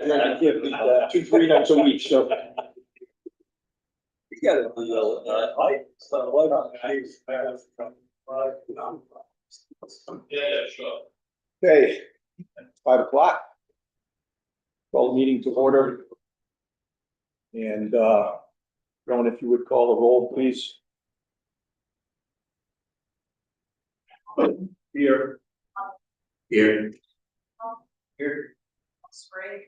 And then I give 2-3 nights a week, so. You got it. Yeah, sure. Okay, 5 o'clock. Call the meeting to order. And, Rowan, if you would call the roll, please. Here. Here. Here. Sprague.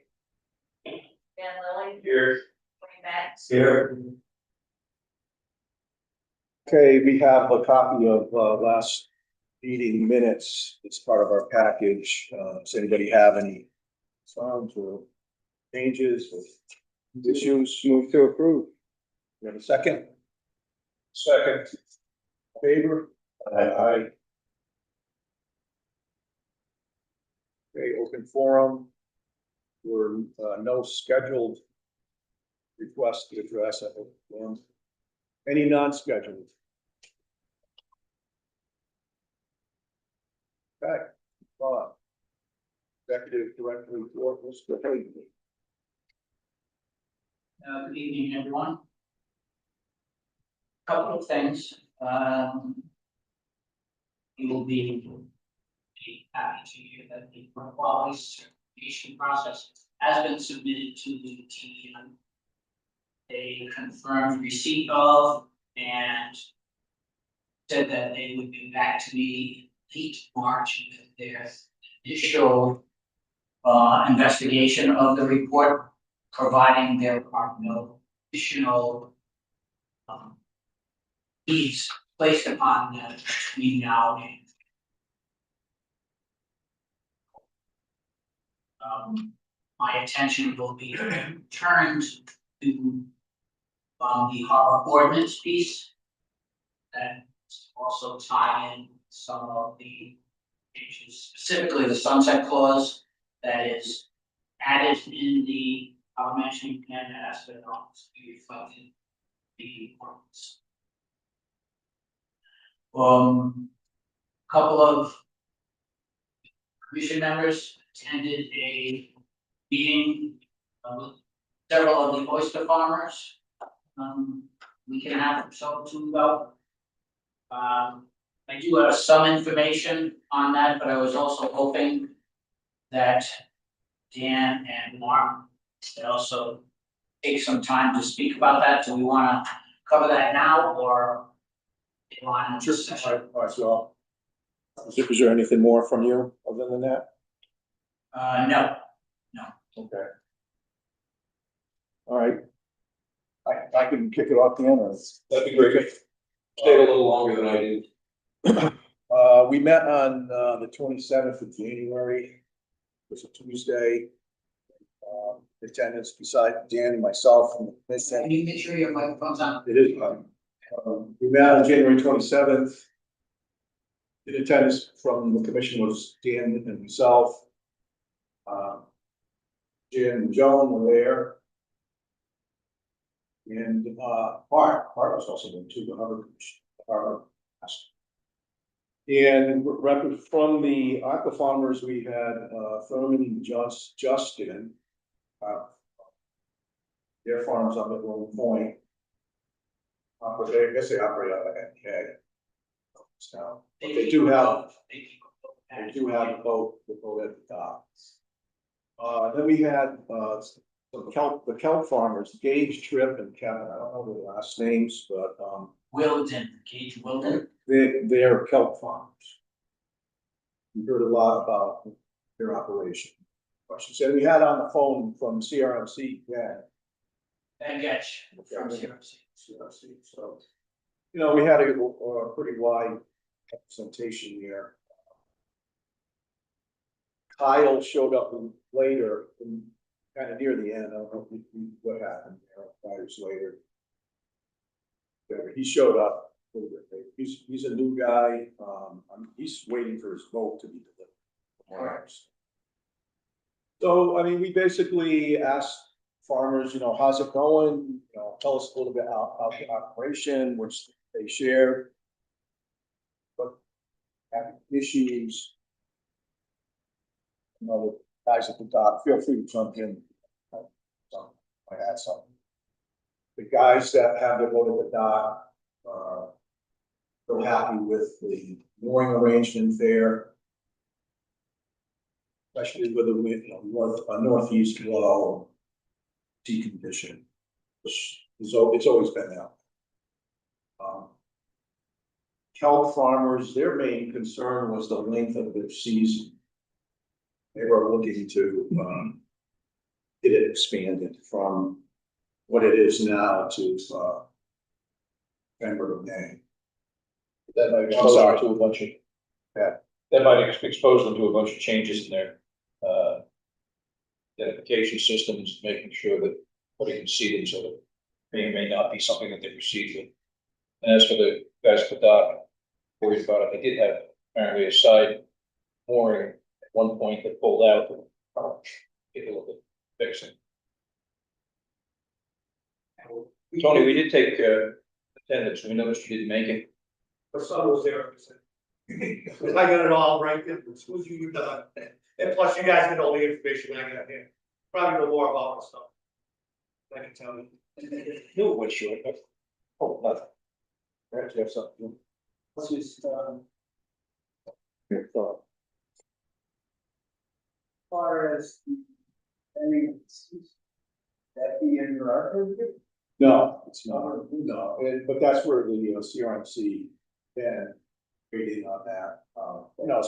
Dan Lilly. Here. Wayne Max. Here. Okay, we have a copy of, last meeting minutes. It's part of our package. Does anybody have any concerns or changes or issues? Move to approve. You have a second? Second. Favor? Aye. Okay, open forum. Were, no scheduled requests to address at the forum. Any non-scheduled? Okay. Executive Director report, Mr. Hayden. Good evening, everyone. Couple of things, you will be happy to hear that the quality certification process has been submitted to the TEM. They confirmed receipt of and said that they would be back to me late March with their initial investigation of the report, providing there are no additional fees placed upon them between now and my attention will be turned to the harbor ordinance piece and also tie in some of the changes, specifically the sunset clause that is added in the mentioning and has been be reflected in the ordinance. Couple of commission members attended a meeting with several of the oyster farmers. We can have so to go. I do have some information on that, but I was also hoping that Dan and Mark would also take some time to speak about that. Do we want to cover that now or? Sure. All right, so, is there anything more from you other than that? No. Okay. All right. I can kick it off, Dan, or? That'd be great. Stayed a little longer than I did. We met on, the 27th of January. It was a Tuesday. Attendance beside Dan and myself and this. Can you make sure your microphone's on? It is, we met on January 27th. In attendance from the commission was Dan and myself. Jim and Joan were there. And, Mark was also there too, the harbor commission, harbor master. And from the aqua farmers, we had, Thurman and Justin. Their farms up at Long Point. But I guess they operate out of NK. So, they do have a boat, the boat at the dock. Then we had, the kelp farmers, Gage, Tripp, and Kevin, I don't know their last names, but, Wilden, Gage Wilden. they're kelp farmers. We heard a lot about their operation. Questions, and we had on the phone from CRMC, Ben Getch from CRC. so, we had a pretty wide representation here. Kyle showed up later, kind of near the end. I don't know what happened, 5 years later. He showed up a little bit later. He's a new guy. He's waiting for his boat to be delivered. So, we basically asked farmers, how's it going? Tell us a little bit about the operation, which they shared. What issues? The guys at the dock, feel free to jump in some, I had some. The guys that have their boat at the dock, they're happy with the mooring arrangement there. Especially with the wind, northeast blow. Sea condition, which is, it's always been that. Kelp farmers, their main concern was the length of their season. They were looking to, get it expanded from what it is now to, November to May. That might I'm expose sorry. them to a bunch of. Yeah. That might expose them to a bunch of changes in their, identification systems, making sure that nobody can see them, so that may or may not be something that they proceed with. And as for the guys at the dock, worried about it, they did have apparently a side mooring at one point that pulled out, get a little bit fixing. Tony, we did take, attendance, we noticed you didn't make it. My son was there. Cause I got it all right there, as soon as you were done, and plus you guys get all the information I got here, probably know more about this stuff. I can tell you. Knew it was short, but, oh, nothing. Perhaps you have something. This is, Your thought. far as, that be in your archive? No, it's not, no, but that's where the CRMC then waiting on that.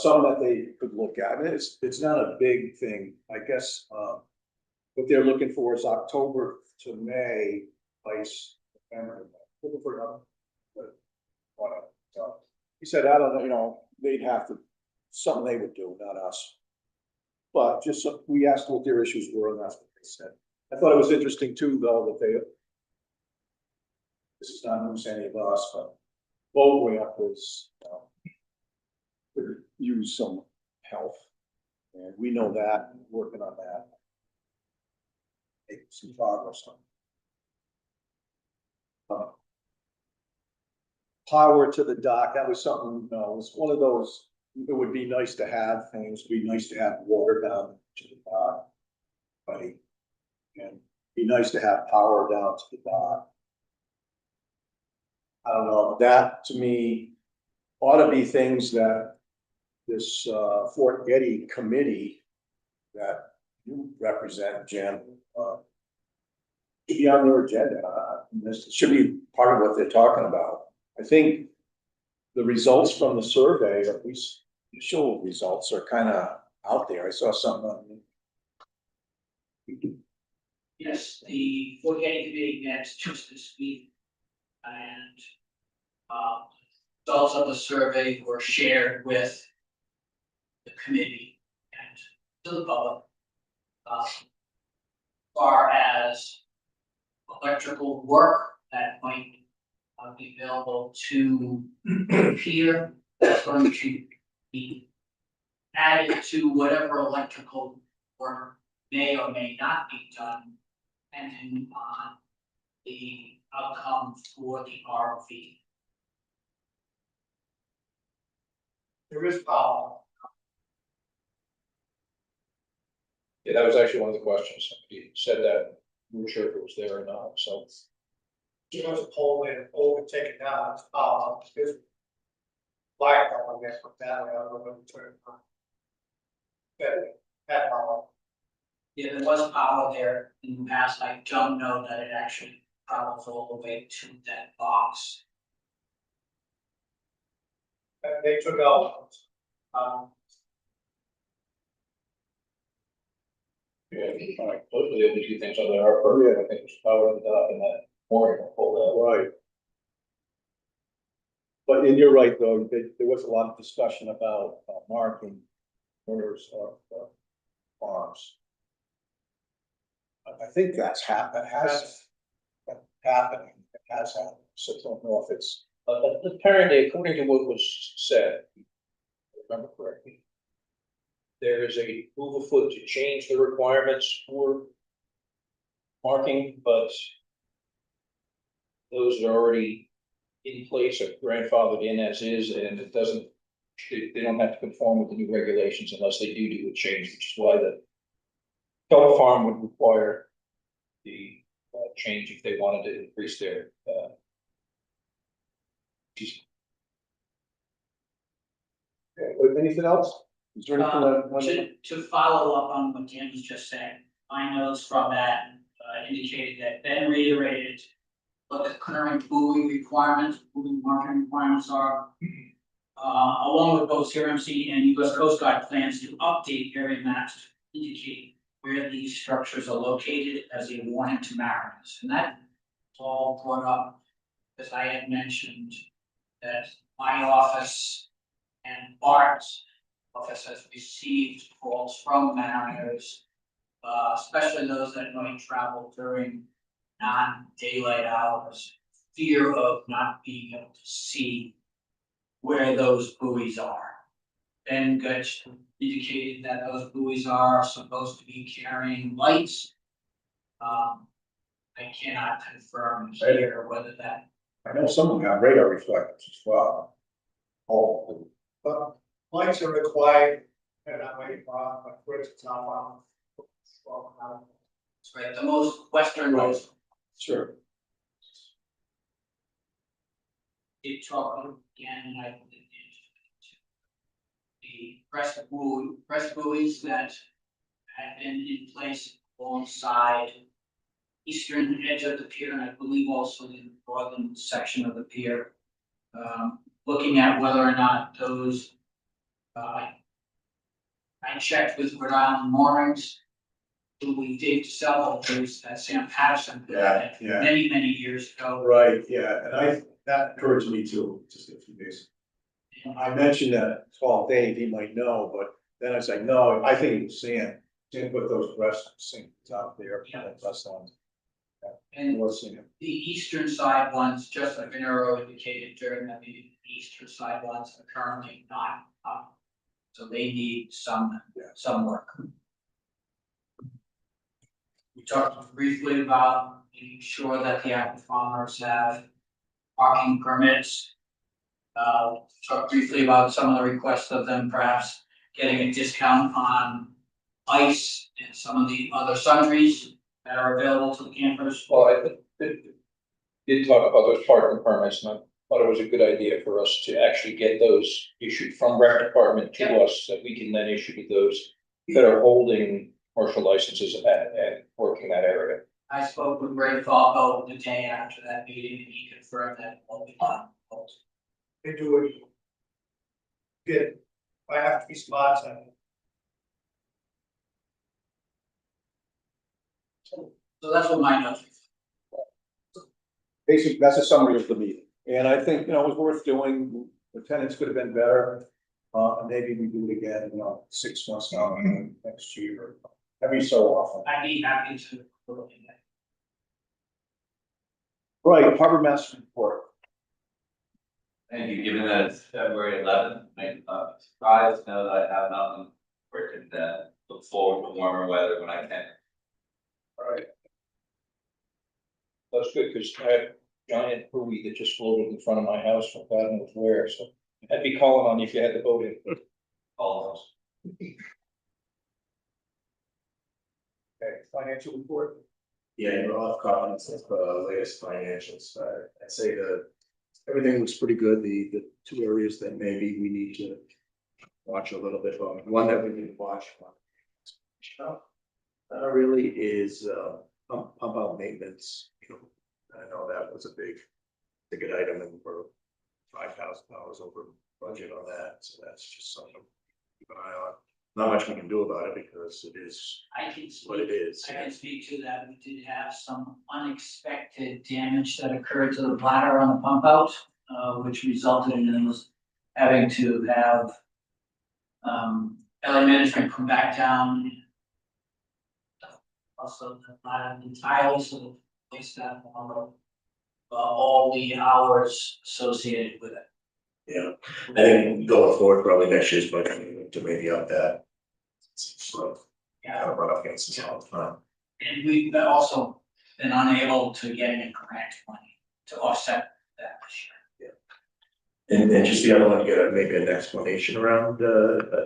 Some that they could look at, and it's not a big thing, I guess, what they're looking for is October to May, ice, November, looking for another. So, he said, I don't know, they'd have to, something they would do, not us. But just, we asked what their issues were, and that's what they said. I thought it was interesting too, though, that they. This is not news to any of us, but boat ramp was, could use some help. And we know that, working on that. Make some progress on. Power to the dock, that was something, it was one of those, it would be nice to have things, it'd be nice to have water down to the dock. Buddy. And be nice to have power down to the dock. I don't know, that to me ought to be things that this Fort Getty committee that you represent, Jim, should be on their agenda. This should be part of what they're talking about. I think the results from the survey, or at least initial results, are kind of out there. I saw something on. Yes, the Fort Getty committee met just this week. And results of the survey were shared with the committee and to the public. Far as electrical work that might be available to Peter, that's going to be added to whatever electrical work may or may not be done, depending on the outcome for the RFP. there is power. Yeah, that was actually one of the questions. Somebody said that, we were sure if it was there or not, so. There was a pole there, pole was taken down, it's power, there's. Wire, I guess, from that way, I don't know when to turn it on. That power. Yeah, there was power there in the past. I don't know that it actually travels all the way to that box. And they took out, Yeah, all right, those are the only two things on there are perfect. I think it was power in the dock and that mooring will pull Right. But and you're right, though, there was a lot of discussion about marking owners of farms. I think that's happened, happening, it has happened, so I don't know if it's. But apparently, according to what was said, if I remember correctly, there is a move afoot to change the requirements for marking, but those are already in place or grandfathered in as is, and it doesn't, they don't have to conform with the new regulations unless they do a change, which is why the kelp farm would require the change if they wanted to increase their Okay, but anything else? Is there anything To follow up on what Dan was just saying, my notes from that indicated that Ben reiterated what the current buoy requirements, buoy marking requirements are. Along with both CRMC and US Coast Guard plans to update area maps to indicate where these structures are located as a warning to mariners. And that was all brought up, as I had mentioned, that my office and Bart's office has received calls from mariners, especially those that might travel during non-daylight hours, fear of not being able to see where those buoys are. Ben Gutch indicated that those buoys are supposed to be carrying lights. I cannot confirm here whether that, I know some of them have radar reflectors as well. Oh, But lights are required, and that way, but where it's not, that's right, the most western roads sure. did talk again, and I did the press buoys that had been in place alongside eastern edge of the pier, and I believe also the northern section of the pier. Looking at whether or not those, I checked with Rhode Island Moorings, who we did several of those at Sam Patterson. Yeah. Many years ago. Right, yeah, and that encouraged me too, just a few days. I mentioned that, call Dave, he might know, but then I said, no, I think it was Sam. Sam put those breast sinks out there, that's on. And Was Sam. the eastern side ones, just like Venero indicated during the meeting, the eastern side ones are currently not up. So they need some work. We talked briefly about making sure that the active farmers have parking permits. Talked briefly about some of the requests of them perhaps getting a discount on ice and some of the other sundries that are available to the campers. Well, I did talk about those parking permits, and I thought it was a good idea for us to actually get those issued from rec department to us, that we can then issue to those that are holding commercial licenses and working that area. I spoke with Ray Falco the day after that meeting, and he confirmed that will be done. they do it. Good, I have to be spots on it. So that's what my notes. Basically, that's a summary of the meeting, and I think, it was worth doing, the attendance could have been better. Maybe we do it again, 6 months now, next year, every so often. I'd be happy to look at that. Right, harbor master report. Thank you, given that it's February 11th, I'm surprised to know that I have nothing for it to look forward to warmer weather when I can. All right. That's good, because I had a giant buoy that just floated in front of my house from God knows where, so I'd be calling on you if you had the boat in. All of us. Okay, financial report. Yeah, I'll have comments of latest financials. I'd say everything looks pretty good. The two areas that maybe we need to watch a little bit on, one that we need to watch really is pump out maintenance. I know that was a big ticket item, and we're $5,000 over budget on that, so that's just something to keep an eye on. Not much we can do about it because it is I can what it speak, is. I can speak to that. We did have some unexpected damage that occurred to the bladder on the pump out, which resulted in us having to have LA management come back down. Also, the bladder entirely, so the place that all the hours associated with it. Yeah, I think going forward, probably next year's budget to maybe up that. Sort of, run up against us all the time. And we've also been unable to get any grant money to offset that this year. And just the other one, to get maybe an explanation around,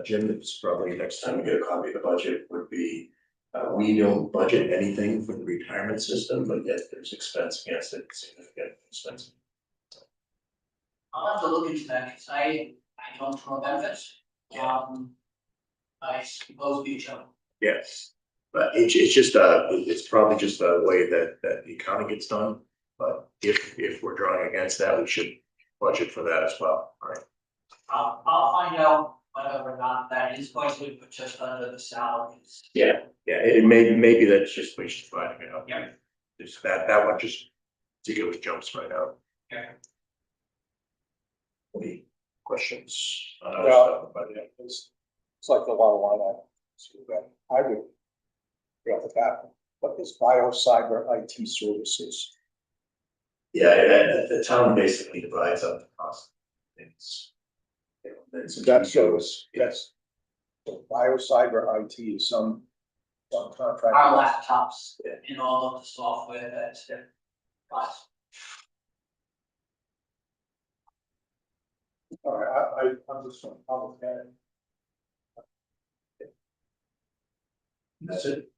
Jim, it's probably next time we get a copy of the budget would be We don't budget anything for the retirement system, but yet there's expense against it, significant expense. I'll have to look into that, because I don't know benefits. I suppose we shall. Yes, but it's just it's probably just a way that the accounting gets done. But if we're drawing against that, we should budget for that as well, all right? I'll find out whether or not that is going to be put just under the salaries. Yeah, it maybe that's just we should find it out. Yeah. Just that one just particularly jumps right out. Yeah. Any questions? on Yeah. other stuff? But yeah, it's like the water line item. So that I would. Right off the bat, what is bio cyber IT services? Yeah, the town basically divides up the cost. It's. You know, it's That shows, yes. So bio cyber IT is some contract. Our laptops and all of the software that's there. All right, I'm just, I'll look at it. That's it.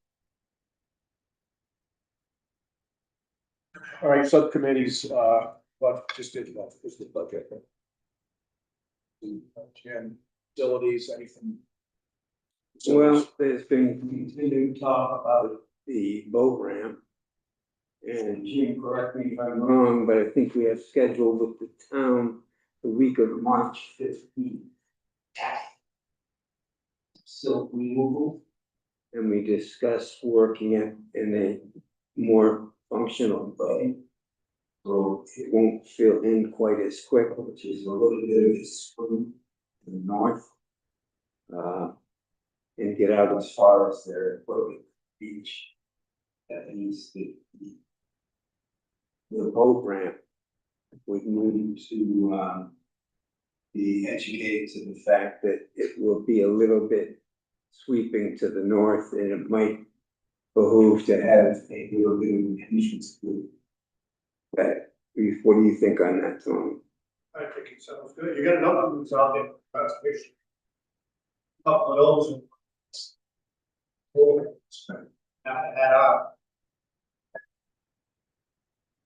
All right, subcommittees, what just did, what was the budget? Jen, facilities, anything? Well, there's been continuing talk about the boat ramp. And Jim, correct me if I'm wrong, but I think we have scheduled with the town the week of March 15th. Silt removal. And we discussed working it in a more functional way. So it won't fill in quite as quick, which is a little bit of a swing to the north. And get out as far as their beach. That means the boat ramp would need to be educated to the fact that it will be a little bit sweeping to the north, and it might behoove to have a little bit of an entrance to that. What do you think on that, Tony? I think it sounds good. You got another one that's out there, conservation. Couple of those.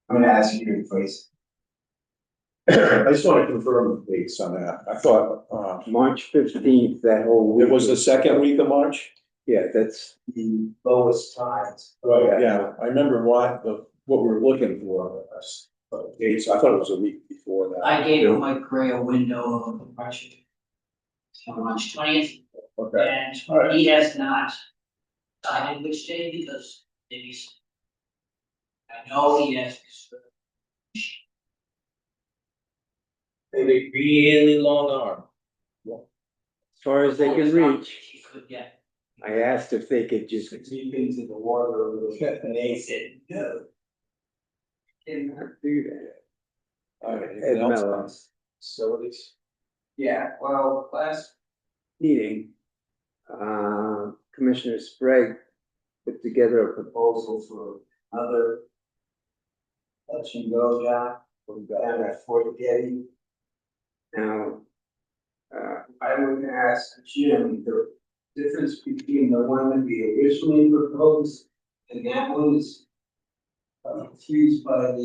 I'm gonna ask you to place I just want to confirm the dates on that. I thought, March 15th, that whole week. it was the second week of March? Yeah, that's the lowest times. Right, yeah, I remember what we were looking for, dates, I thought it was a week before that. I gave Mike Gray a window of March. March 20th, Okay, and all right. he has not decided which day, because he's. I know he has. With a really long arm. As far as they can reach. He could get. I asked if they could just deep into the water a little bit, and they said, no. Cannot do that. All right, Ed anything else on Mello. facilities? Yeah, well, last meeting, Commissioner Sprague put together a proposal for another touch and go job down at Fort Getty. Now, I would ask Jim, the difference between the one that we originally proposed and that one is confused by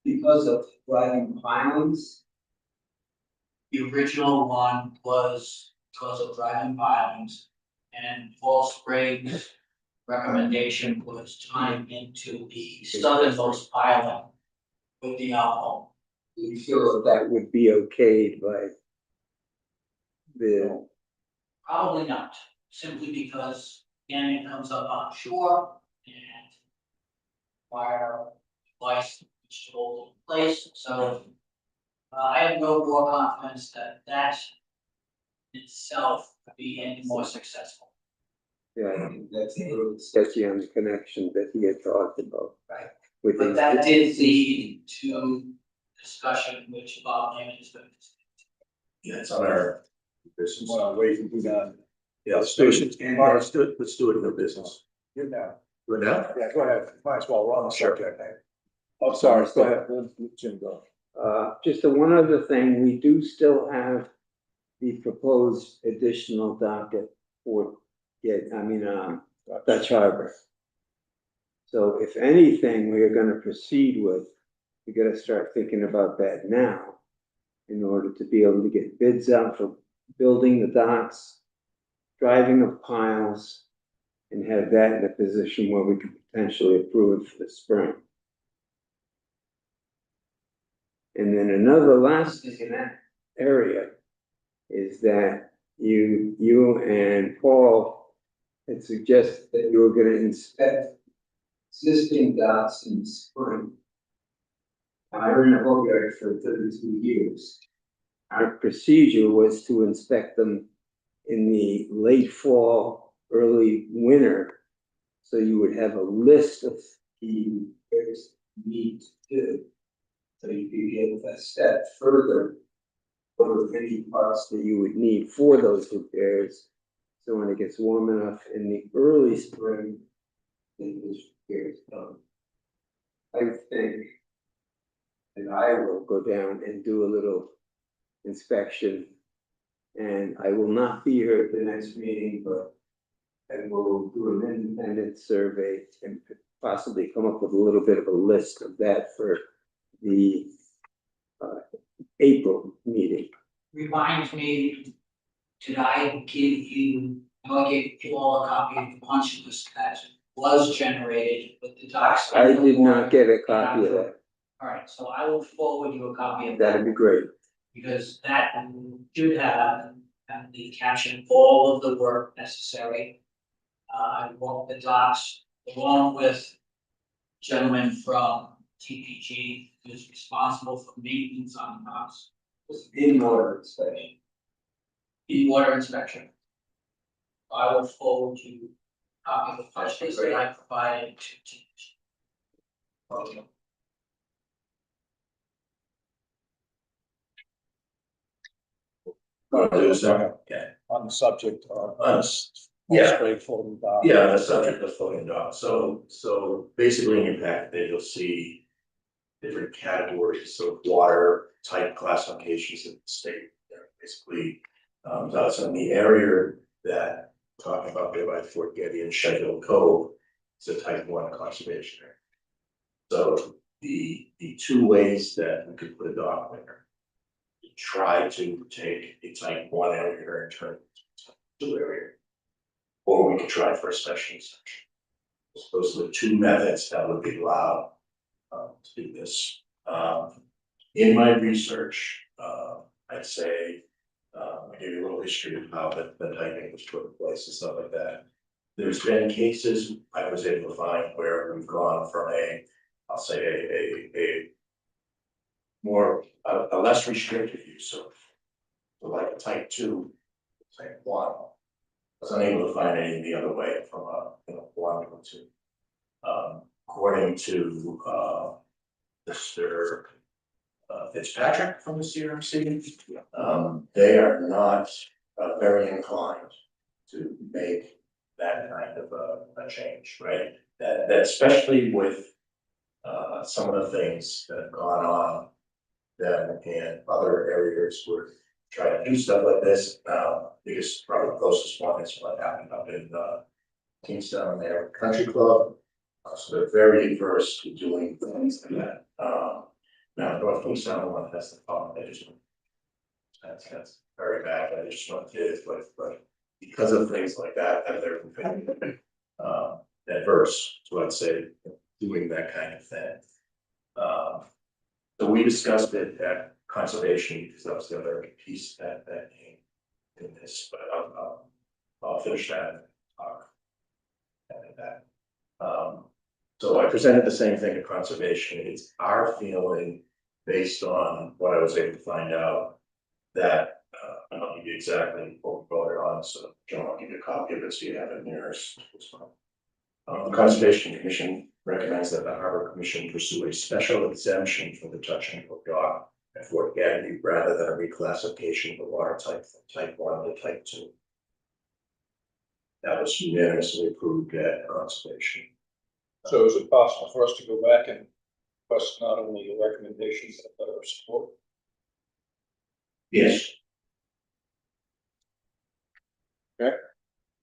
because of driving pilings. The original one was because of driving pilings, and Paul Sprague's recommendation was tying into the southernmost piling with the alcohol. Do you feel that would be okayed by the, Probably not, simply because, again, it comes up on shore and wire license to hold in place, so I have no more confidence that that itself could be any more successful. yeah, that's a little sketchy on the connection that he had talked about. Right. With But that did lead to discussion which Bob Lehman is going to. Yeah, it's on our. This is one way to do that. Yeah, let's do it. Let's do it in the business. You're now. Good now? Yeah, go ahead, might as well, we're on the Sure. subject. Oh, sorry, go ahead, let Jim go. Just the one other thing, we do still have the proposed additional docket for Dutch Harbor. So if anything we're gonna proceed with, we gotta start thinking about that now. In order to be able to get bids out for building the docks, driving of piles. And have that in a position where we could potentially approve it for the spring. And then another last thing in that area is that you and Paul had suggested that you were gonna inspect existing docks in the spring. I ran a boatyard for 32 years. Our procedure was to inspect them in the late fall, early winter. So you would have a list of the repairs you need to do. So you could get a step further over any parts that you would need for those repairs. So when it gets warm enough in the early spring, then those repairs done. I think that I will go down and do a little inspection. And I will not be here at the next meeting, but I will do an independent survey and possibly come up with a little bit of a list of that for the April meeting. Remind me, did I give you, I gave you all a copy of the punch list that was generated with the docs? I did not get a copy of that. Alright, so I will forward you a copy of That'd that, be great. because that should have the caption, all of the work necessary. I want the docs along with gentleman from TPG who's responsible for maintenance on the docks. In water inspection. In water inspection. I will forward you a copy of the punch list that I provided to TPG. Okay. On the subject of. Yeah. Spray floating dock. Yeah, the subject of floating docks. So basically in your packet, there you'll see different categories of water type classifications in the state. Basically, that's in the area that talking about there by Fort Getty and Sheffield Cove, it's a type 1 conservation area. So the two ways that we could put a dock there. Try to take a type 1 area and turn it into a type 2 area. Or we could try for a special exception. Those are the two methods that would be allowed to do this. In my research, I'd say, I gave you a little history of how the typing was put in place and stuff like that. There's been cases I was able to find where we've gone from I'll say a more, a less restricted use of, like a type 2, type 1. I was unable to find any the other way from a, 1 to a 2. According to, Mr. Fitzpatrick from the CRMC, they are not very inclined to make that kind of a change, right? That especially with some of the things that have gone on then in other areas where trying to do stuff like this. Because probably the closest one is what happened up in Kingstown there, Country Club. So they're very adverse to doing things like that. Now, North Kingstown one has the problem, they just. That's very bad, I just want to do but because of things like that, they're very adverse to, I'd say, doing that kind of thing. So we discussed it at conservation, because that was the other piece that came in this, but I'll finish that and talk. And that. So I presented the same thing at conservation. It's our feeling, based on what I was able to find out, that I'll give you exactly what we voted on. So John, I'll give you a copy of it so you have it in yours. The Conservation Commission recommends that the Harbor Commission pursue a special exemption for the touch and go dock at Fort Getty rather than a reclassification of the water type from type 1 to type 2. That was unanimously approved at conservation. So is it possible for us to go back and request not only a recommendation, but a letter of support? Yes.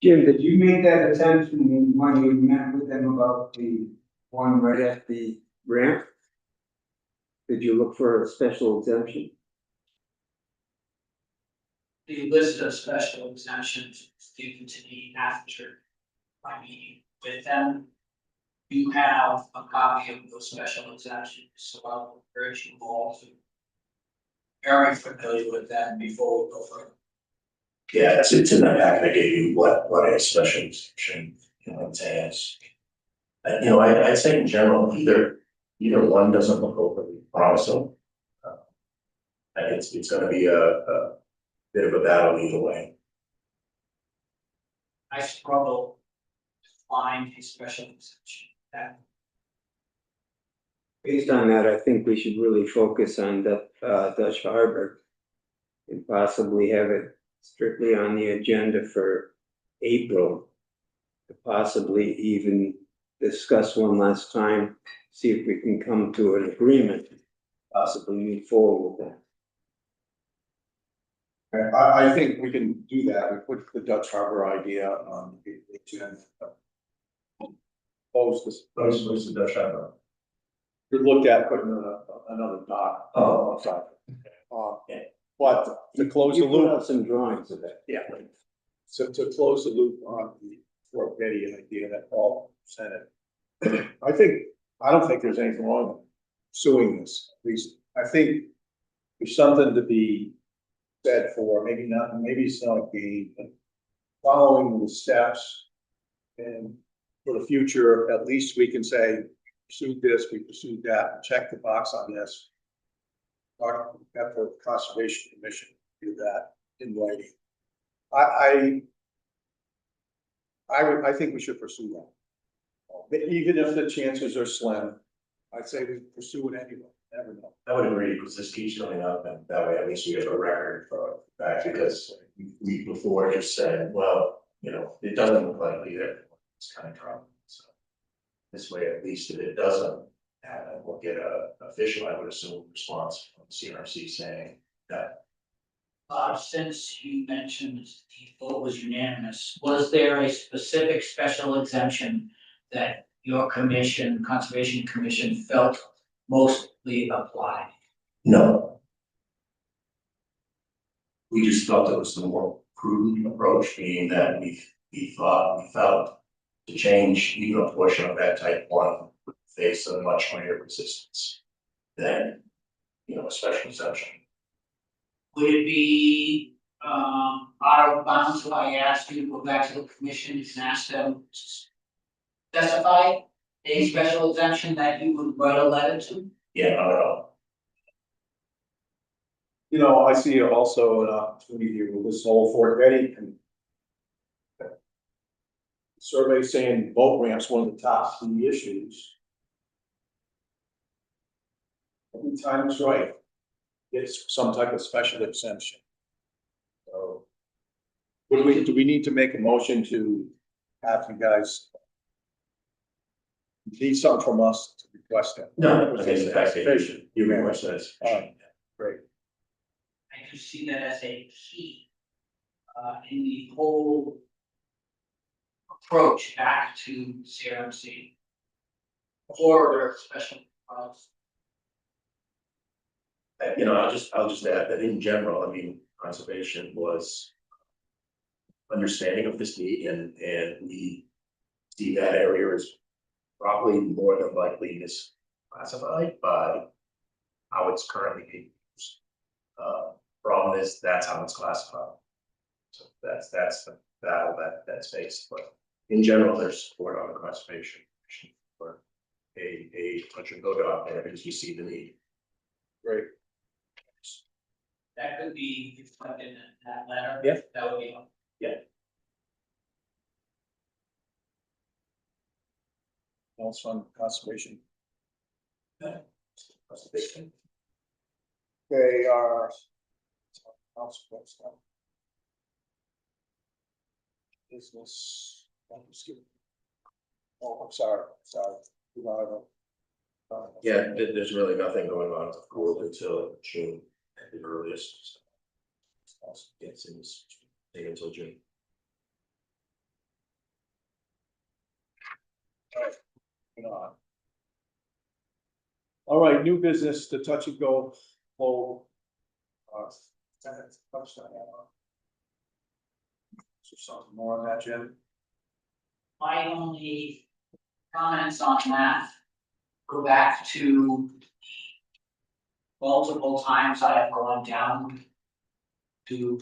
Jim, did you make that attention when you met with them about the one right at the ramp? Did you look for a special exemption? The list of special exemptions was given to me after my meeting with them. You have a copy of those special exemptions, so I will urge you all to very familiar with that before we go further. Yeah, it's in that packet I gave you, what a special exception, entails. I'd say in general, either one doesn't look overly promising. And it's gonna be a bit of a battle either way. I struggle to find a special exception that Based on that, I think we should really focus on the Dutch Harbor. And possibly have it strictly on the agenda for April. To possibly even discuss one last time, see if we can come to an agreement, possibly move forward with that. I think we can do that, we put the Dutch Harbor idea on the agenda. Close this, What's the Dutch Harbor? we looked at putting another dock. Oh, Sorry. yeah. But to close the You put loop, out some drawings of that. yeah. So to close the loop on the Fort Getty idea that Paul sent it. I don't think there's anything wrong with suing this, at least, I think there's something to be said for, maybe not, maybe it's not a game, but following the steps. And for the future, at least we can say, pursued this, we pursued that, check the box on this. Our after Conservation Commission do that in writing. I think we should pursue that. But even if the chances are slim, I'd say we pursue it anyway, never know. I would agree, because this keeps coming up, and that way at least we have a record for back, because we before just said, well, it doesn't look likely that it's kind of trouble, so. This way, at least if it doesn't happen, we'll get a official, I would assume, response from CRC saying that. since you mentioned the vote was unanimous, was there a specific special exemption that your commission, Conservation Commission, felt mostly applied? No. We just felt it was the more prudent approach, being that we felt to change even a portion of that type one would face a much greater resistance than, a special exception. Would it be out of bounds if I asked you to go back to the commission and ask them to specify a special exemption that you would write a letter to? Yeah, not at all. I see also an opportunity here with this whole Fort Getty and. Survey saying boat ramps one of the top 3 issues. Every time is right. It's some type of special exemption. So. Do we need to make a motion to have you guys? Need something from us to request it? No, I think the taxation, you requested it. Alright, great. I do see that as a key in the whole approach back to CRMC. Or special I'll just add that in general, conservation was understanding of this need, and we see that area is probably more than likely misclassified by how it's currently being used. Problem is, that's how it's classified. So that's the battle that's faced, but in general, there's support on the conservation commission for a touch and go dock there, because we see the need. Great. that could be reflected in that letter. Yeah. That would be helpful. Also on conservation. Conservation. They are. Business. Oh, I'm sorry. Yeah, there's really nothing going on with Gould until June at the earliest. Yes, until June. All right, new business, the touch and go, touched on that one. So something more on that, Jim? My only comments on that go back to multiple times I have gone down to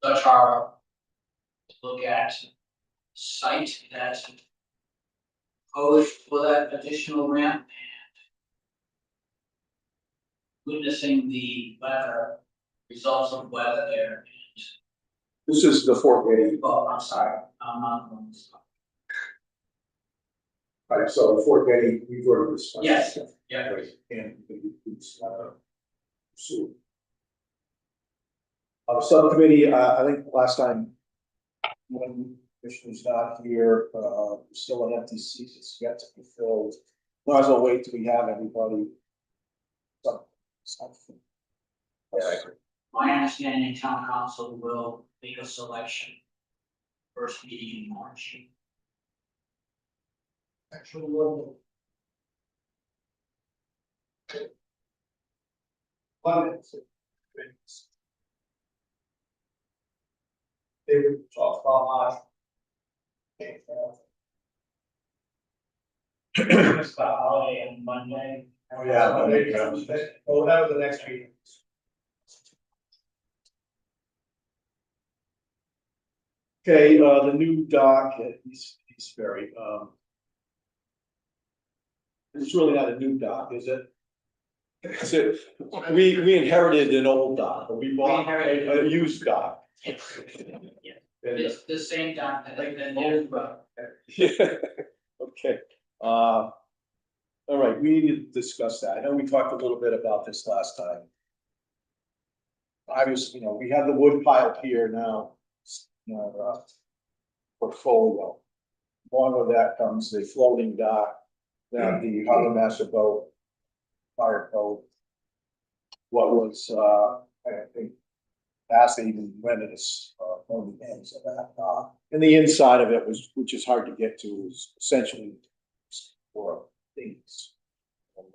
Dutch Harbor to look at site that's proposed for that additional ramp and witnessing the weather, results of weather there. This is the Fort Getty, Oh, I'm sorry, I'm not going to stop. right, so the Fort Getty, we've already discussed. Yes, that. yeah. Right, and it's, so. Subcommittee, I think last time, when Commissioner's not here, still an empty seat, it's yet to be filled. Might as well wait till we have everybody. Something. Yeah, I agree. My understanding, town council will make a selection. First meeting in March. Actually, one. They would talk about It's the holiday on Monday. Oh, yeah, Monday, yeah. Well, that was the next meeting. Okay, the new dock at East Ferry, it's really not a new dock, is it? So, we inherited an old dock, but we bought a used dock. It's the same doc that I've been there, but Yeah, okay, all right, we need to discuss that, I know we talked a little bit about this last time. Obviously, we have the wood pile here now, portfolio. Along with that comes the floating dock, then the harbor master boat, fire boat. What was, I think, Bassett even rented us, on the ends of that dock. And the inside of it was, which is hard to get to, is essentially for things. And,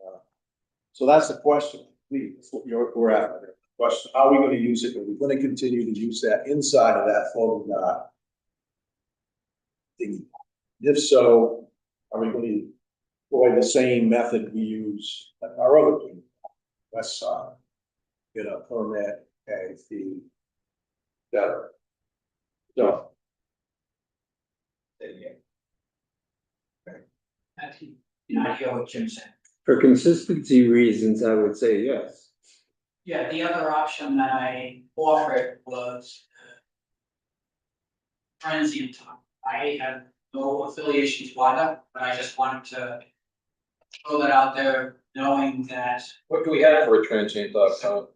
so that's the question, we're at, the question, how are we gonna use it? Are we gonna continue to use that inside of that floating dock? If so, are we going to employ the same method we use at our other thing, west side? Get a permit, pay fee, better. So. I hear what Jim said. For consistency reasons, I would say yes. Yeah, the other option that I offered was transient time. I have no affiliations with that, but I just wanted to throw that out there, knowing that What do we have for a transient dock, Tom?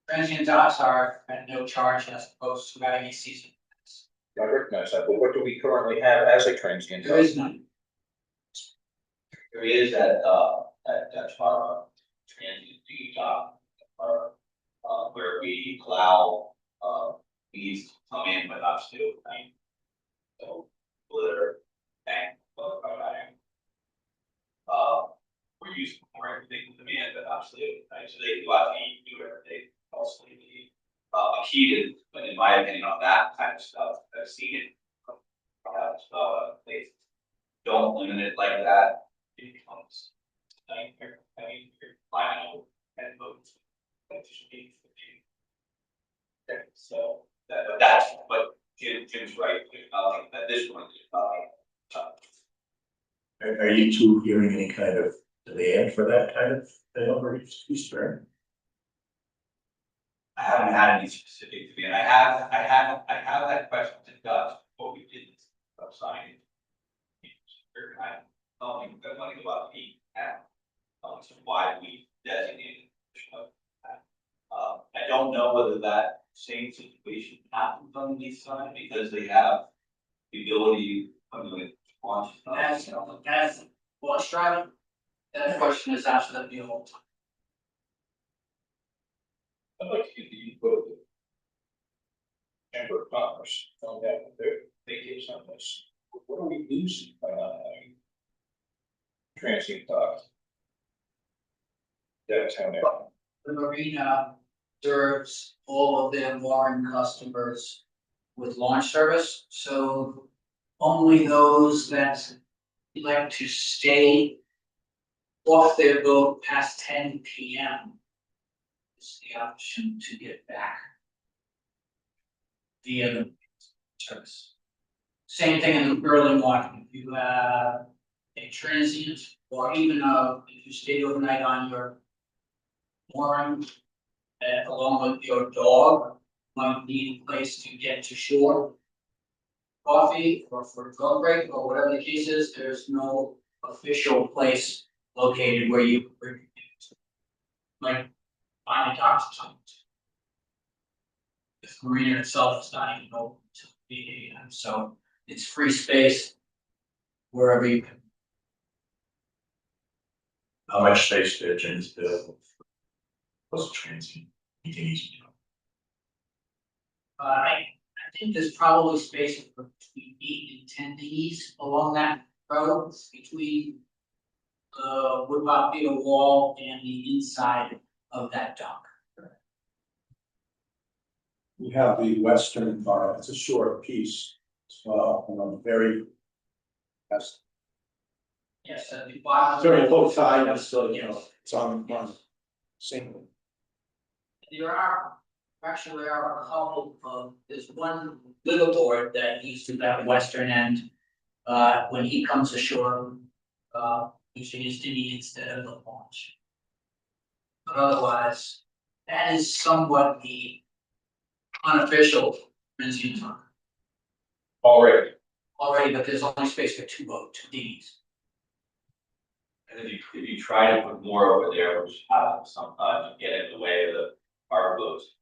transient docks are at no charge as opposed to having a season. I recognize that, but what do we currently have as a transient There dock? is none. There is that transient duty dock, where we allow, these to come in but not still, right? So, litter, tank, we're using more everything with demand, but absolutely, right, so they go out to eat, do everything, also need. A key to, but in my opinion, on that kind of stuff, I've seen it. They don't limit it like that, it becomes. Nightmare, I mean, you're flying and votes. That should be. Okay, so, but that's, but Jim's right, there's nothing, at this point, there's nothing. Are you two hearing any kind of demand for that kind of thing over East Ferry? I haven't had any specific demand, I have that question to Gus, what we did, signing. I don't think that money about the so why we designated. I don't know whether that same situation happens on the east side, because they have the ability, I mean, launch. As bus driver, that question is asked of me all the time. I'd like to get the input of the Chamber of Commerce on that, vacation on this, what are we losing by not having transient dock downtown area? The marina serves all of their mooring customers with launch service, so only those that like to stay off their boat past 10 p.m. is the option to get back via the service. Same thing in the early morning, if you have a transient, or even if you stayed overnight on your mooring, along with your dog, might need a place to get to shore. Coffee or for a dog break or whatever the case is, there's no official place located where you might find a dock to. The marina itself is not even open to 8 AM, so it's free space wherever you can. How much space did Jen's build? Was transient, ETs, you know? I think there's probably space for between 8 and 10 dinghies along that road between the woodbine beetle wall and the inside of that dock. You have the western part, it's a short piece, as well, on the very. That's Yes, at the bottom. very close side, so, Yes. it's on one single. There are a couple of, there's one liveaboard that used to that western end. When he comes ashore, using his dinghy instead of the launch. But otherwise, that is somewhat the unofficial transient dock Already, already, but there's only space for two dinghies. And if you try to put more over there, which happens sometimes, you get in the way of the harbor boats.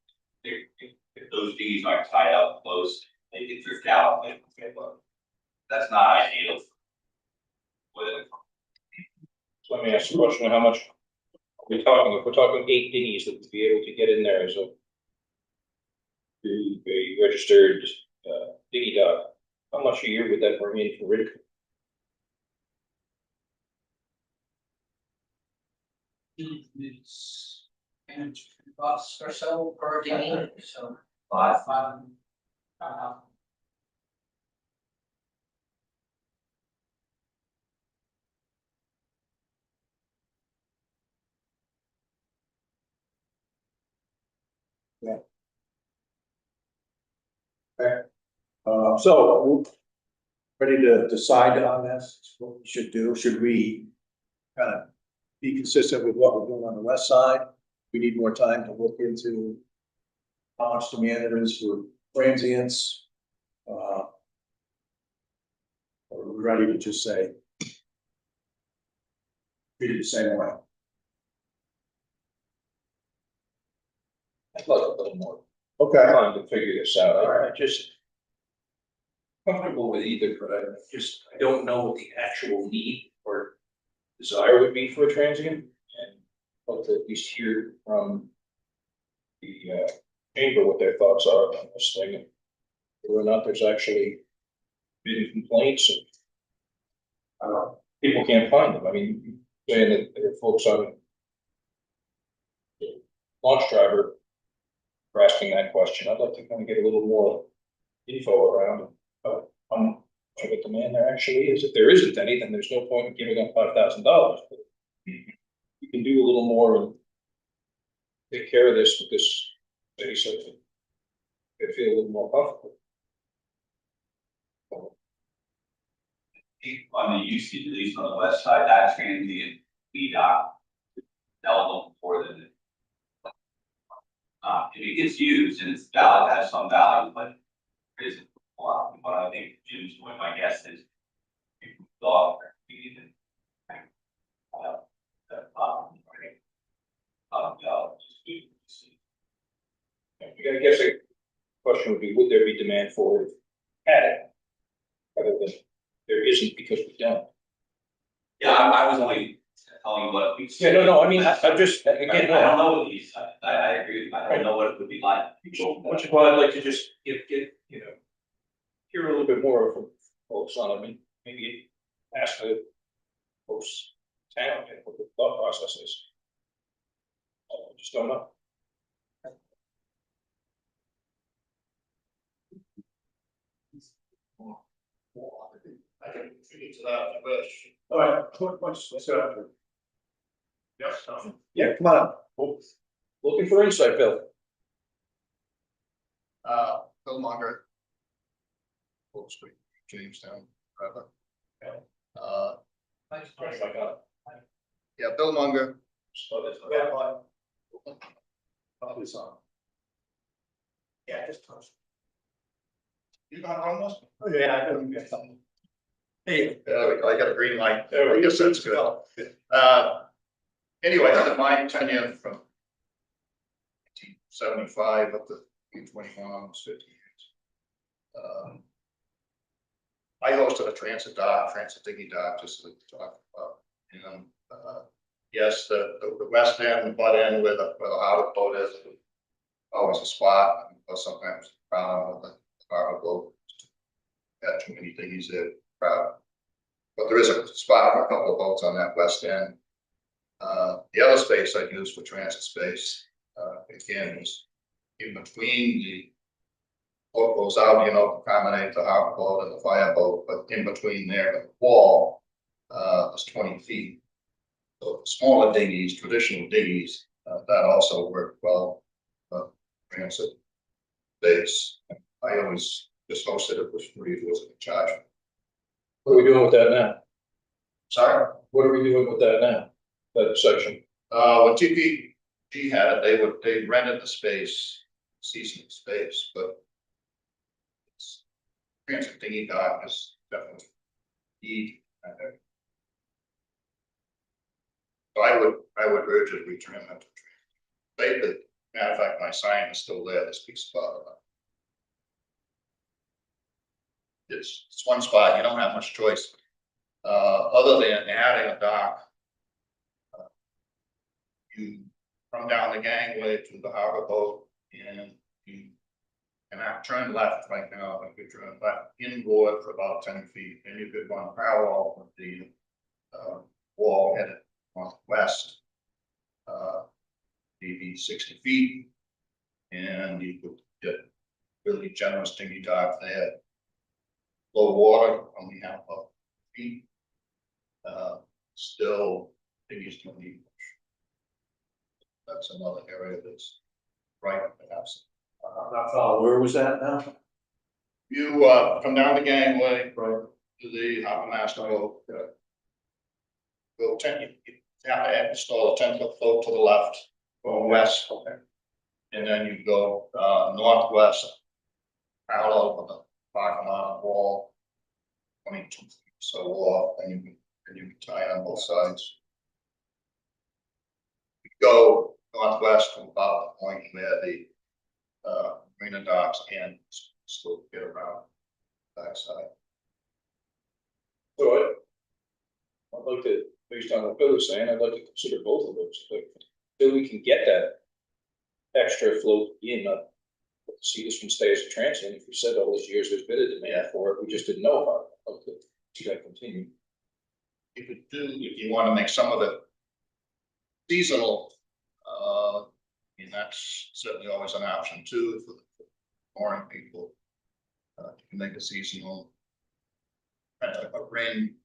If those dinghies aren't tied up close, they can drift out and get low. That's not ideal. let me ask you a question, how much are we talking, if we're talking 8 dinghies that would be able to get in there as a registered dinghy dock, how much a year would that bring in for Ridco? It's $10 or so per dinghy, so Five. So, ready to decide on this, what we should do, should we kind of be consistent with what we're doing on the west side? We need more time to look into how much demand there is for transients. Or are we ready to just say treat it the same way? I'd like a little more Okay. time to figure this out, I just comfortable with either, but I don't know what the actual need or desire would be for a transient, and hope to at least hear from the chamber what their thoughts are on this thing, and whether or not there's actually been complaints and people can't find them. I mean, saying that there are folks on the launch driver are asking that question. I'd like to kind of get a little more info around how much of a demand there actually is. If there isn't any, then there's no point in giving up $5,000. But you can do a little more and take care of this with this city, so they feel a little more comfortable. On the usage, at least on the west side, that transient dock seldom more than. If it gets used and it's valid, has some value, but it isn't a lot. What I think Jim's point, my guess is. Dog. I guess the question would be, would there be demand for it? Had it? Rather than there isn't because we don't. Yeah, I was only telling you what we. Yeah, no, I mean, I'm just, I again, don't know what these, I agree, I don't know what it would be like. which is why I'd like to just get, hear a little bit more from folks on it, I mean, maybe ask the folks town and what the thought process is. I just don't know. I can figure to that, but. All right, let's go after it. Yes, Yeah, come on up. Looking for insight, Bill. Bill Munger. Full Street, Jamestown, rather. Yeah, Bill Munger. This on. Yeah, just touch. You got on this? Oh, yeah, I know you got something. Hey. There we go, I got a green light. There we I guess that's good. go. Anyway, in my tenure from 1975 up to 2021, almost 50 years. I hosted a transit digging dock, just to talk about, and, yes, the west end, the butt end where the harbor boat is, always a spot, or sometimes problem with the harbor boat. Got too many dinghies there, crowd. But there is a spot for a couple of boats on that west end. The other space I use for transit space, again, is in between the boat goes out, accommodate the harbor boat and the fire boat, but in between there, the wall, is 20 feet. So smaller dinghies, traditional dinghies, that also work well, transit space. I always just hosted it for free, it wasn't a charge. What are we doing with that now? Sorry? What are we doing with that now? That section? When TPG had it, they rented the space, seasonal space, but it's transit dinghy dock is definitely need. So I would urge it to return that to transit. Matter of fact, my sign is still there, this big spot. It's one spot, you don't have much choice. Other than adding a dock. You come down the gangway to the harbor boat and you cannot turn left right now, but you turn left inboard for about 10 feet, and you could run parallel with the wall headed northwest. Maybe 60 feet, and you could get really generous dinghy dock there. Low water, only half a feet. Still, dinghies don't need much. That's another area that's right up the house. I'm not following, where was that now? You come down the gangway, right, to the harbor master boat. Go 10, you have to install a 10-foot float to the left, or west. And then you go northwest, parallel with the parking lot wall, 22 feet so off, and you can tie on both sides. You go northwest to about the point where the marina docks and still get around that side. So I'd like to, based on what Bill was saying, I'd like to consider both of those, but till we can get that extra float in, see this one stay as a transient. If we said all those years there's been a demand for it, we just didn't know about it. I'd like to see that continue. You could do, if you want to make some of it seasonal, and that's certainly always an option too for the foreign people. You can make a seasonal, kind of like a ring,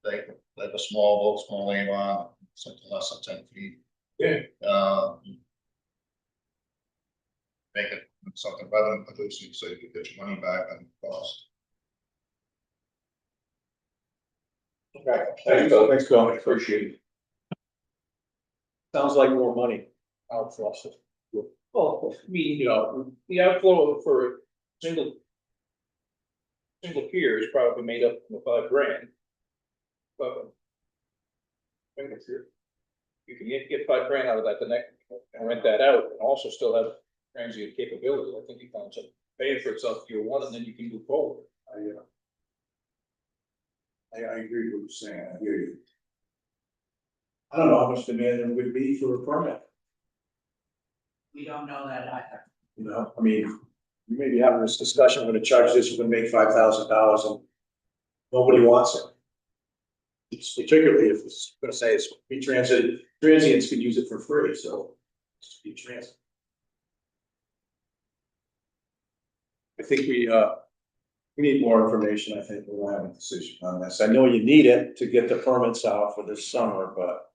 like a small boat, small Avon, something less than 10 feet. Yeah. Make it something revenue producing so you can get your money back on the cost. Okay, thanks, Bill. Thanks, Bill. Appreciate it. Sounds like more money out for us. Well, I mean, the outflow for single pier is probably made up from the $5,000. But I think you can get $5,000 out of that the next and rent that out and also still have transient capability. I think you found some paying for itself year one, and then you can move forward. I agree with what you're saying, I hear you. I don't know how much demand there would be for a permit, We don't know that either. I mean, we may be having this discussion, we're gonna charge this, we're gonna make $5,000 and nobody wants it. It's particularly if it's gonna say it's free transit, transients could use it for free, so it's free transit. I think we need more information. I think we'll have a decision on this. I know you need it to get the permits out for this summer, but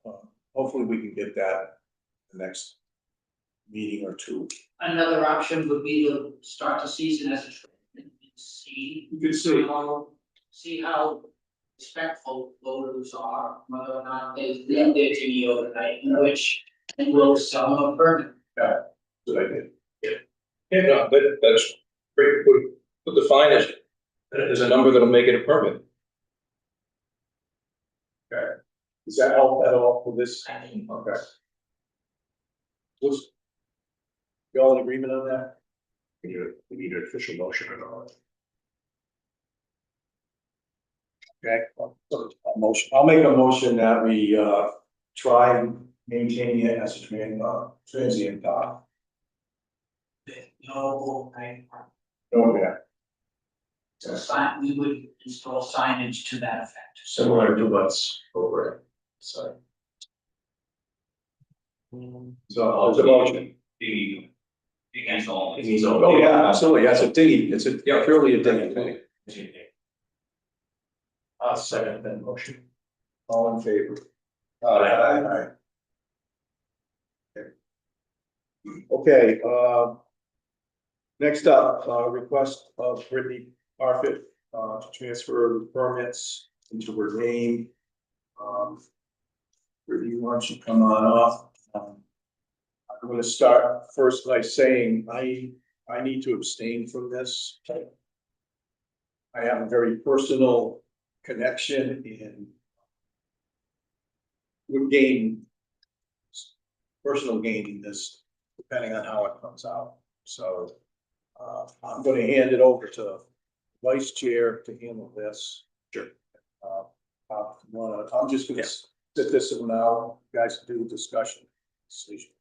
hopefully we can get that the next meeting or two. Another option would be to start the season as a trade and see. You could see. See how respectful voters are, whether or not they leave their TV overnight, in which they will sell them a permit. Good idea. Yeah, no, that's great, put the fine as a number that'll make it a permit. Does that help at all with this? I think. Okay. Was you all in agreement on that? We need an official motion or not. Okay, so a motion, I'll make a motion that we try maintaining it as a transient dock. No, Oh, yeah. we would install signage to that effect. Similar to what's over it, so. So it's a motion. Against all. Oh, yeah, absolutely, that's a dinghy, it's a, yeah, purely a dinghy. I'll second that motion. All in favor? Aye. Okay, next up, request of Brittany Parfit, to transfer the permits into her name. Brittany, why don't you come on off? I'm gonna start first by saying I need to abstain from this. I have a very personal connection and would gain personal gain in this, depending on how it comes out. So I'm gonna hand it over to Vice Chair to handle this. Sure. I'm just gonna sit this one out, you guys do the discussion. Decision.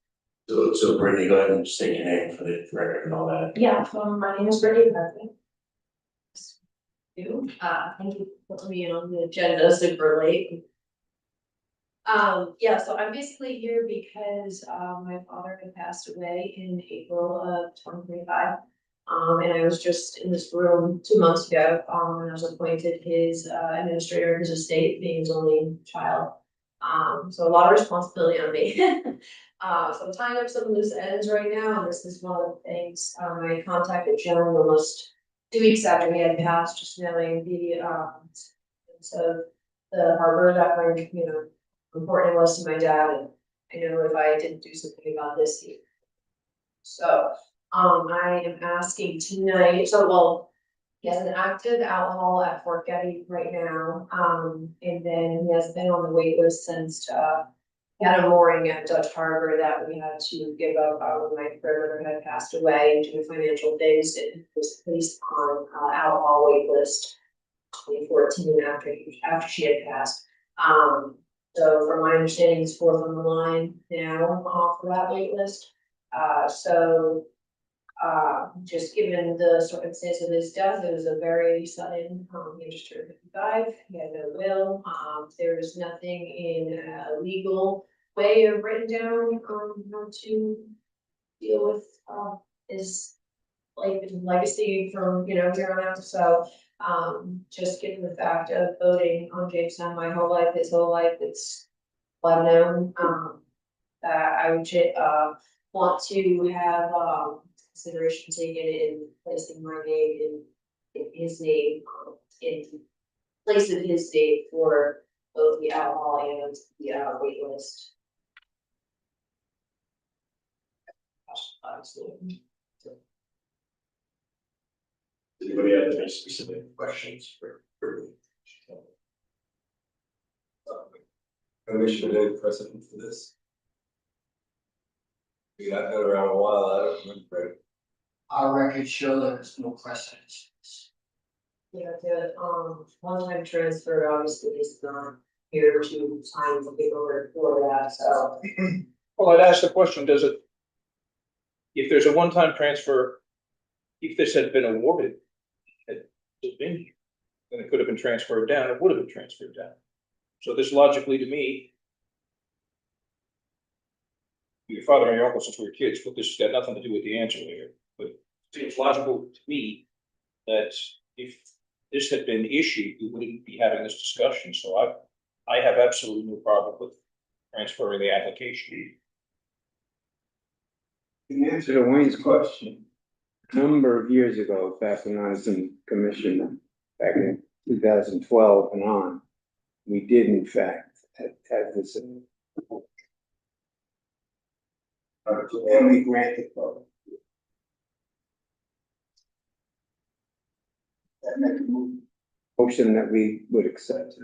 So Brittany, go ahead and state your name for the record and all that. Yeah, my name is Brittany Parfit. Thank you for putting me on the agenda super late. Yeah, so I'm basically here because my father had passed away in April of 2025. And I was just in this room 2 months ago, and I was appointed his administrator of his estate, being his only child. So a lot of responsibility on me. So I'm tying up some loose ends right now, and this is one of the things. I contacted Joan almost 2 weeks after he had passed, just knowing the so the harbor that very, important it was to my dad, and I know if I didn't do something about this, so I am asking tonight, he has an active alcohol at Fort Getty right now, and then he has been on the wait list since he had a mooring at Dutch Harbor that we had to give up when my grandmother had passed away due to financial things. It was placed on alcohol wait list 2014 after she had passed. So from my understanding, he's fourth on the line now for that wait list. Just given the circumstance of his death, it was a very sudden, he just turned 55, he had no will, there was nothing in a legal way of written down, how to deal with, his life and legacy from, here on out, so, just given the fact of voting on Jamestown my whole life, his whole life, it's well known, that I would, want to have, consideration taken in placing my name in his name, in place of his name for both the alcohol and the wait list. Anybody have any specific questions for me? And we should have a precedent for this. We got that around a while, I don't remember it. Our records show there is no precedence. Yeah, the one-time transfer obviously is not here to sign the paperwork for that, so. Well, I'd ask the question, if there's a one-time transfer, if this had been awarded, had been, then it could have been transferred down, it would have been transferred down. So this logically to me. Your father and your uncle since we were kids, but this has got nothing to do with the answer here, but it seems logical to me. That if this had been issued, we wouldn't be having this discussion, so I have absolutely no problem with transferring the application. In answer to Wayne's question, a number of years ago, back when I was in commission, back in 2012 and on, we did in fact have this. And we granted both. That make a motion that we would accept.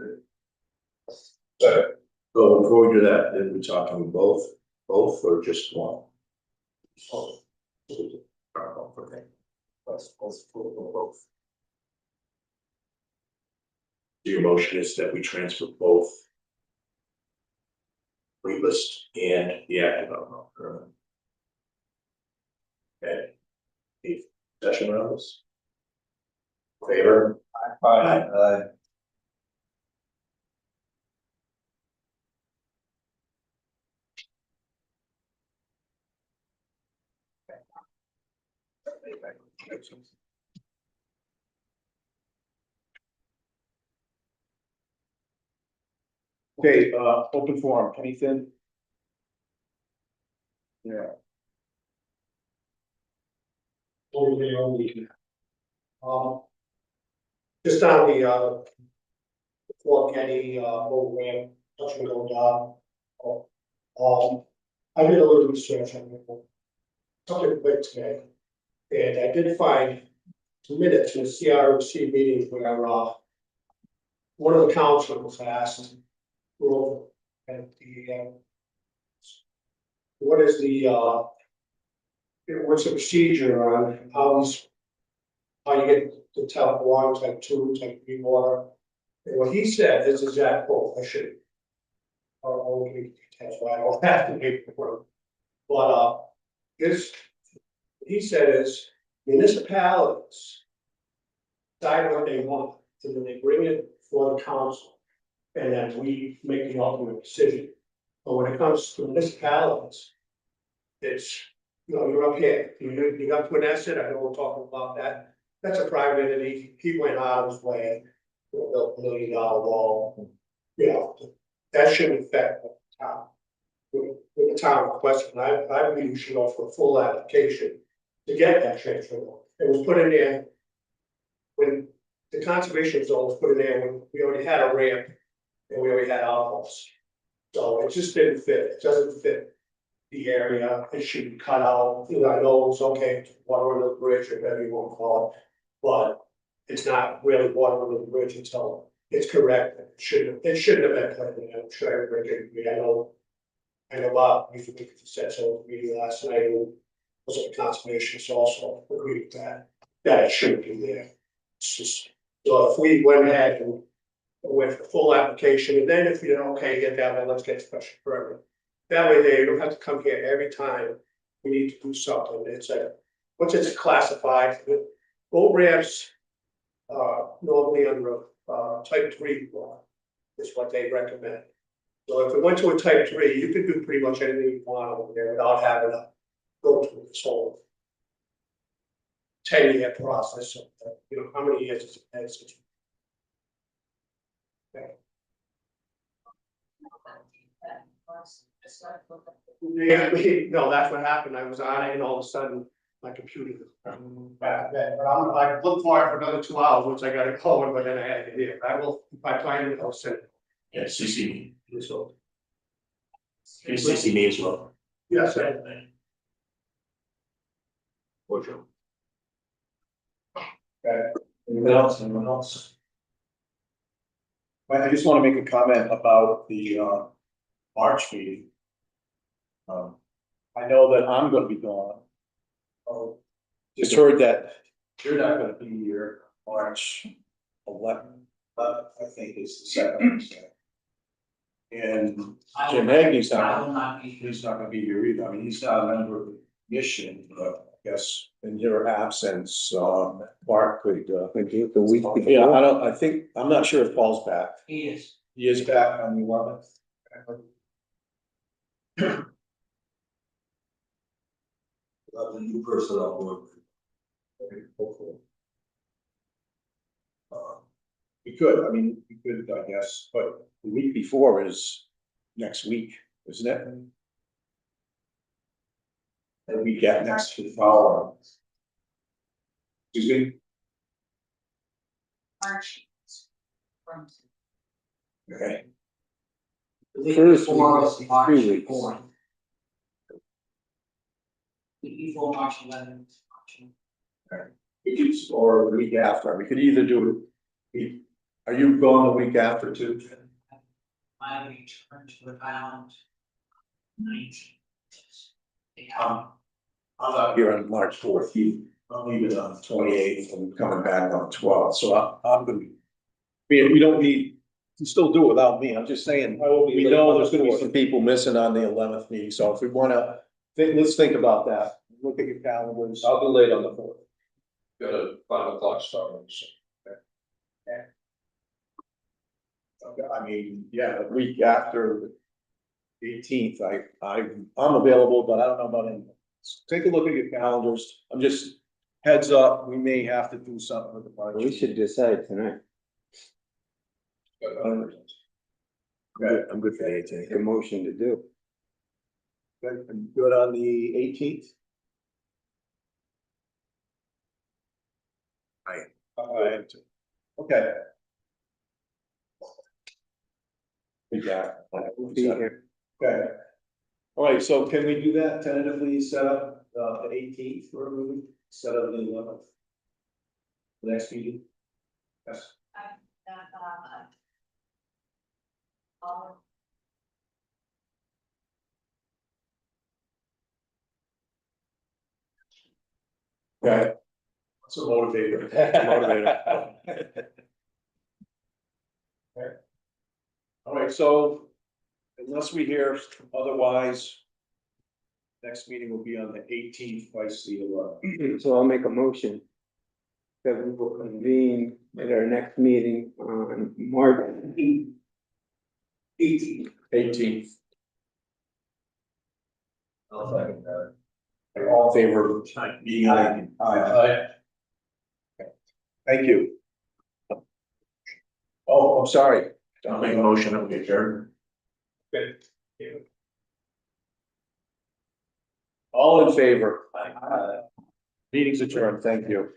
So before we do that, then we're talking both or just one? Both. Okay. Both. Your motion is that we transfer both free list and the active alcohol. Okay. Any discussion on this? Favor? Aye. Okay, open forum, anything? Yeah. Just on the Fort Getty, program, touch and go down. I did a little research on it. Something quick today. And I did find 2 minutes in the CRC meeting where, one of the councils asked, well, and what is the, what's the procedure on how you get the type 1, type 2, type 3 water? And what he said is exact quote, I should. That's why I don't have to make the word. But, he said is municipalities decide what they want, and then they bring it for the council. And then we make the ultimate decision. But when it comes to municipalities, it's, you're up here, you got to an asset, I know we're talking about that. That's a private entity, he went out of his way, built $1 million wall. That shouldn't affect the town. With the town requesting, I believe you should go for a full application to get that transfer. It was put in there when the conservation zone was put in there, when we already had a ramp and we already had outfalls. So it just didn't fit, it doesn't fit the area, it should be cut out. I know it's okay, water under the bridge or whatever you want to call it, but it's not really water under the bridge until it's correct. It shouldn't have been put in there. I'm sure everybody can agree. I know Bob, we said so at the meeting last night, who was at the conservation, so also agreed with that it shouldn't be there. It's just, so if we went ahead and went for full application, and then if you're okay, get that, then let's get special permit. That way they don't have to come here every time we need to do something. It's once it's classified, boat ramps normally under type 3 is what they recommend. So if it went to a type 3, you could do pretty much anything you want over there without having to go through this whole 10-year process. How many years does it take? Yeah, no, that's what happened. I was on it and all of a sudden my computer was back then. But I looked for it for another 2 hours, once I got it going, but then I had it here. I will, if I find it, I'll send it. Yeah, CC me. So, Can you CC me as well? yes, Or Joe? Anyone else? I just want to make a comment about the March meeting. I know that I'm gonna be gone. Just heard that you're not gonna be here March 11th, I think is the 2nd. And Jim Hagney's I not, will not be here. he's not gonna be here either. I mean, he's not a member of the commission, but guess, in your absence, Mark could, The week before. yeah, I think, I'm not sure if Paul's back. He is. He is back on the 11th. The new personnel board. Hopefully. We could, I mean, we could, I guess, but the week before is next week, isn't it? And we get next to the follow. Excuse me? March. Okay, The week First before week was is March 3 weeks. 4th. Week before March 11th. we could, or the week after, we could either do, are you going the week after too? I return to about 19. I'm not here on March 4th, I'm leaving on the 28th and coming back on the 12th, so I'm gonna be. We don't need, you still do it without me, I'm just saying, we know there's gonna be some people missing on the 11th meeting, so if we wanna, let's think about that. Look at your calendars. I'll be late on the 4th. Got a 5 o'clock start, so. Okay, I mean, yeah, the week after the 18th, I'm available, but I don't know about anyone. Take a look at your calendars, I'm just, heads up, we may have to do something with the budget. We should decide tonight. I'm good for the 18th. Make a motion to do. Good on the 18th? I am too. Okay. Yeah. Be here. Okay. All right, so can we do that tentatively, set up the 18th for a movie, set up the 11th? The next meeting? Yes. Okay. What's a motivator? Motivator. Okay. All right, so unless we hear otherwise, next meeting will be on the 18th, vice the 11th. So I'll make a motion that we will convene at our next meeting on March 18th. I'll second that. All in favor of being aye. Aye. Thank you. Oh, I'm sorry. I'll make a motion that we adjourn. All in favor? Meeting's adjourned, thank you.